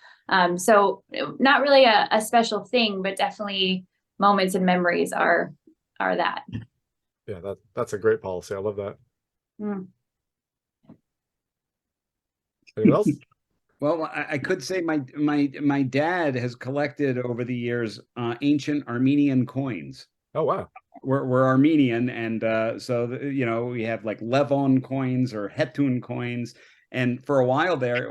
So not really a special thing, but definitely moments and memories are that. Yeah, that's a great policy. I love that. Mm. Anyone else? Well, I could say my dad has collected over the years ancient Armenian coins. Oh wow. We're Armenian, and so we have like Levon coins or Hetun coins, and for a while there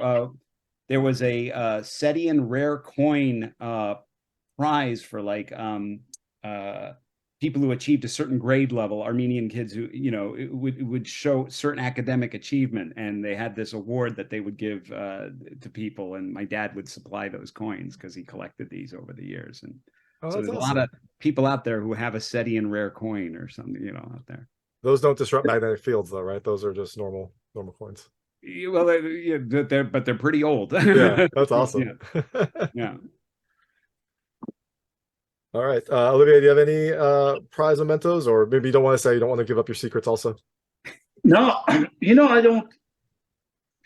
was a Setian rare coin prize for like people who achieved a certain grade level, Armenian kids who would show certain academic achievement, and they had this award that they would give to people, and my dad would supply those coins because he collected these over the years. And so there's awesome. A lot of people out there who have a Setian rare coin or something, out there. Those don't disrupt magnetic fields though, right? Those are just normal coins. Well, they're pretty old. Yeah, that's awesome. Yeah. All right, Olivier, do you have any prize mementos, or maybe you don't want to say, you don't want to give up your secrets also? No, I don't.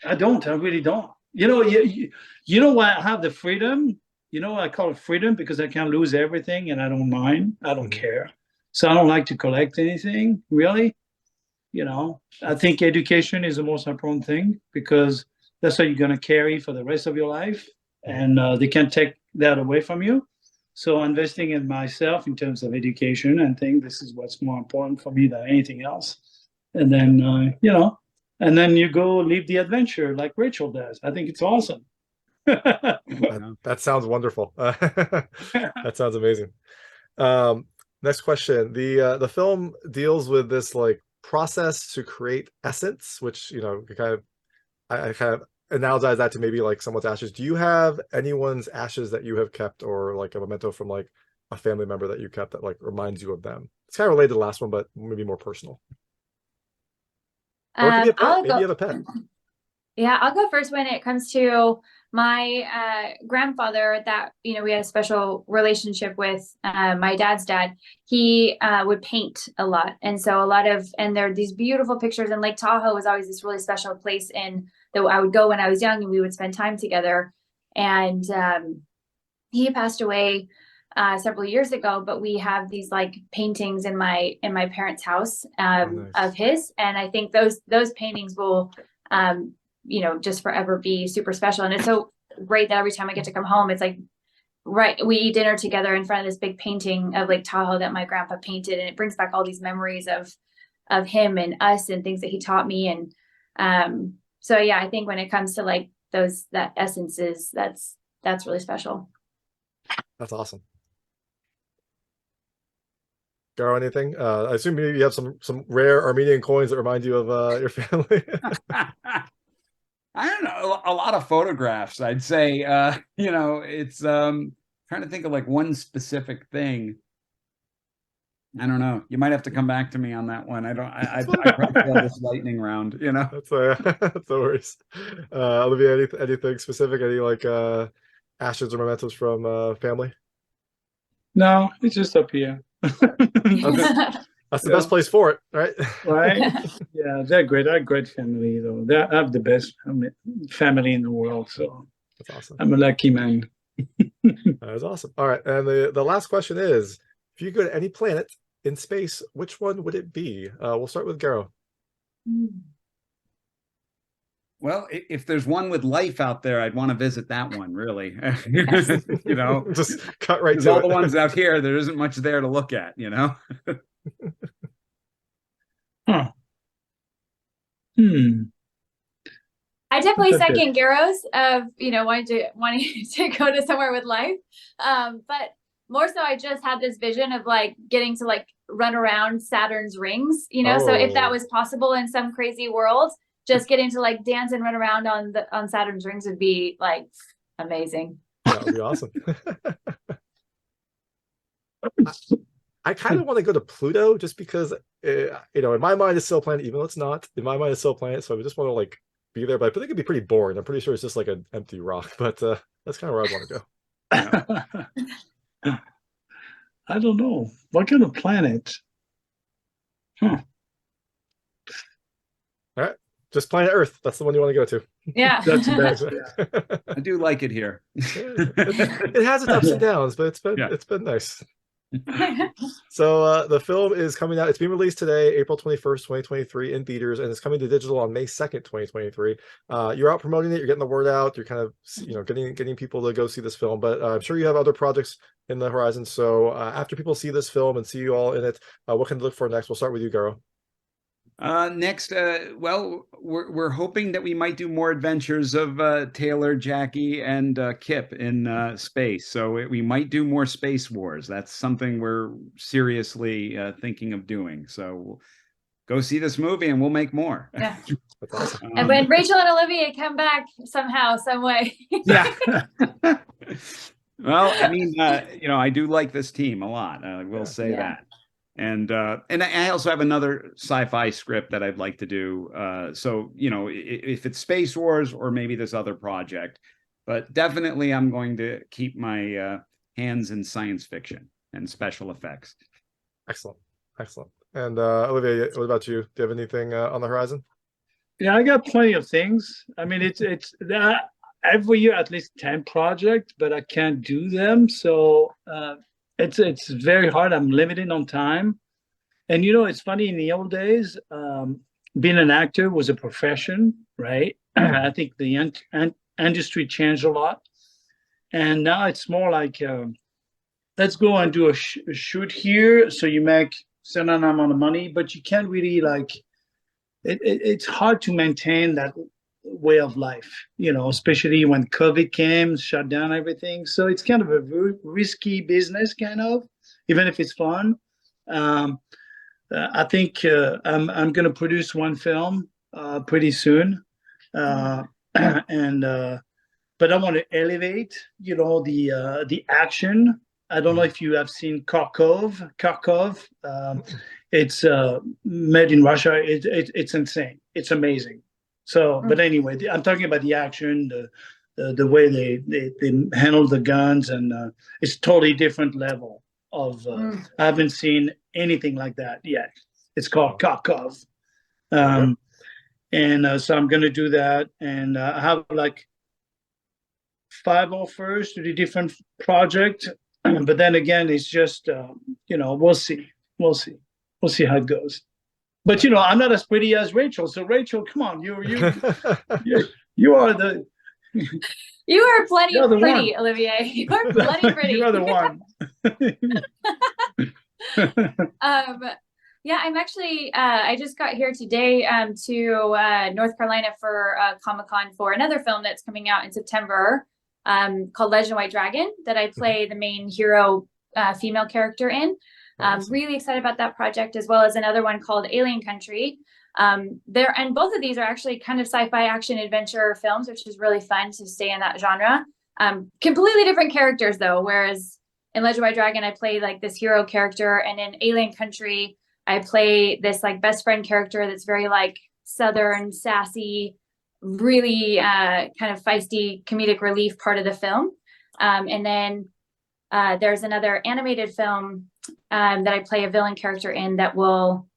I really don't. Why I have the freedom. I call it freedom because I can lose everything and I don't mind. I don't care. So I don't like to collect anything really. I think education is the most important thing because that's what you're going to carry for the rest of your life, and they can't take that away from you. So investing in myself in terms of education, I think this is what's more important for me than anything else. And then, and then you go live the adventure like Rachel does. I think it's awesome. That sounds wonderful. That sounds amazing. Next question. The film deals with this like process to create essence, which I kind of analogize that to maybe like someone's ashes. Do you have anyone's ashes that you have kept, or like a memento from like a family member that you kept that like reminds you of them? It's kind of related to the last one, but maybe more personal. Or it could be a pet. Maybe you have a pet. Yeah, I'll go first when it comes to my grandfather that, we had a special relationship with, my dad's dad. He would paint a lot. And so and there are these beautiful pictures, and Lake Tahoe was always this really special place that I would go when I was young, and we would spend time together. And he passed away several years ago, but we have these like paintings in my parents' house nice. Of his. And I think those paintings will just forever be super special. And it's so great that every time I get to come home, it's like, right, we eat dinner together in front of this big painting of Lake Tahoe that my grandpa painted. And it brings back all these memories of him and us and things that he taught me. And so, yeah, I think when it comes to like that essences, that's really special. That's awesome. Garo, anything? I assume maybe you have some rare Armenian coins that remind you of your family. I don't know, a lot of photographs, I'd say. It's trying to think of like one specific thing. I don't know. You might have to come back to me on that one. I probably feel this lightning round, That's no worries. Olivier, anything specific? Any like ashes or mementos from family? No, it's just up here. Okay. That's the best place for it, right? Right? Yeah, they're great. They're a great family, though. They have the best family in the world. So That's awesome. I'm a lucky man. That was awesome. All right, and the last question is: if you go to any planet in space, which one would it be? We'll start with Garo. Well, if there's one with life out there, I'd want to visit that one, really. You know, just cut right to all it. the ones out here, there isn't much there to look at, you know? Huh. I definitely second Garo's of, you know, wanting to go to somewhere with life. But more so, I just had this vision of like getting to like run around Saturn's rings, you know. So if that was possible in some crazy world, just getting to like dance and run around on Saturn's rings would be like amazing. That would be awesome. I kind of want to go to Pluto just because, you know, in my mind it's still a planet, even though it's not. In my mind it's still a planet, so I just want to like be there. But I think it'd be pretty boring. I'm pretty sure it's just like an empty rock. But that's kind of where I'd want to go. I don't know. What kind of planet? All right. Just planet Earth. That's the one you want to go to. Yeah. That's the best. Yeah. I do like it here. It has its ups and downs, but it's been nice. So the film is coming out. It's being released today, April 21st, 2023 in theaters, and it's coming to digital on May 2nd, 2023. You're out promoting it, you're getting the word out, you're kind of, you know, getting people to go see this film, but I'm sure you have other projects in the horizon. So after people see this film and see you all in it, what can they look for next? We'll start with you, Garo. Next, well, we're hoping that we might do more adventures of Taylor, Jackie, and Kip in space. So we might do more Space Wars. That's something we're seriously thinking of doing. So we'll go see this movie and we'll make more. Yeah. That's awesome. And when Rachel and Olivier come back somehow, some way. Yeah. Well, I mean, you know, I do like this team a lot. I will say that. And I also have another sci-fi script that I'd like to do. So, you know, if it's Space Wars or maybe this other project, but definitely I'm going to keep my hands in science fiction and special effects. Excellent. Excellent. And Olivier, what about you? Do you have anything on the horizon? Yeah, I got plenty of things. I mean, it's every year at least 10 projects, but I can't do them. So it's very hard. I'm limited on time. And, you know, it's funny, in the old days, being an actor was a profession, right? I think the industry changed a lot. And now it's more like, let's go and do a shoot here. So you make certain amount of money, but you can't really like, it's hard to maintain that way of life, you know, especially when COVID came, shut down everything. So it's kind of a very risky business, kind of, even if it's fun. I think I'm going to produce one film pretty soon, but I want to elevate, you know, the action. I don't know if you have seen Kharkov. It's made in Russia. It's insane. It's amazing. So, but anyway, I'm talking about the action, the way they handle the guns, and it's totally different level of. I haven't seen anything like that yet. It's called Kharkov, and so I'm going to do that, and I have like 5 offers to the different project, but then again, it's just you know, we'll see how it goes. But you know, I'm not as pretty as Rachel. So Rachel, come on, you are the. You are plenty pretty, one. Olivier. You are plenty pretty. You are the one. Yeah, I'm actually. I just got here today to North Carolina for Comic-Con for another film that's coming out in September, called Legend of White Dragon, that I play the main hero female character in. Awesome. Really excited about that project, as well as another one called Alien Country. And both of these are actually kind of sci-fi action adventure films, which is really fun to stay in that genre. Completely different characters though, whereas in Legend of White Dragon, I play like this hero character, and in Alien Country, I play this like best friend character that's very like Southern, sassy, really kind of feisty comedic relief part of the film. And then there's another animated film that I play a villain character in that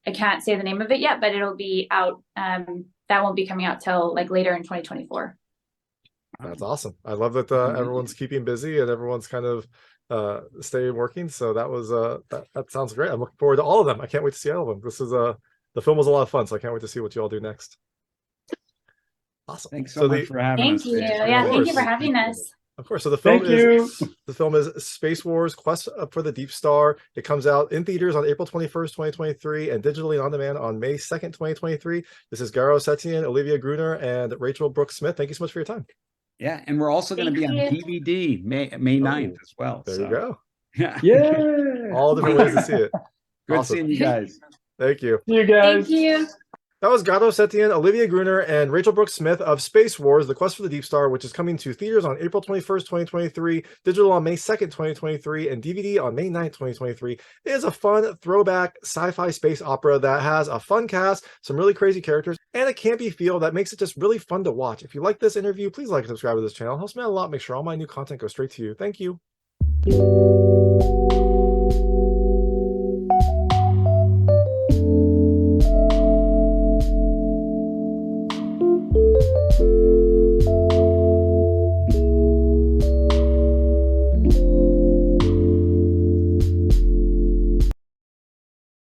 I can't say the name of it yet, but it'll be out. That won't be coming out till like later in 2024. That's awesome. I love that everyone's keeping busy and everyone's kind of staying working. So that was that sounds great. I'm looking forward to all of them. I can't wait to see all of them. This is the film was a lot of fun, so I can't wait to see what you all do next. Awesome. Thanks so much for having us. Thank you. Yeah, thank you for having us. Of course. So the film is Space Wars: Quest for the Deepstar. It comes out in theaters on April 21st, 2023, and digitally on demand on May 2nd, 2023. This is Garo Setian, Olivier Gruner, and Rachele Brooke Smith. Thank you so much for your time. Yeah, and we're also going to be on DVD May 9th as well. There you go. Yeah. All different ways to see it. Good seeing you guys. Thank you. See you guys. Thank you. That was Garo Setian, Olivier Gruner, and Rachele Brooke Smith of Space Wars: The Quest for the Deepstar, which is coming to theaters on April 21st, 2023, digital on May 2nd, 2023, and DVD on May 9th, 2023. It is a fun throwback sci-fi space opera that has a fun cast, some really crazy characters, and a campy feel that makes it just really fun to watch. If you like this interview, please like and subscribe to this channel. It helps me out a lot. Make sure all my new content goes straight to you. Thank you.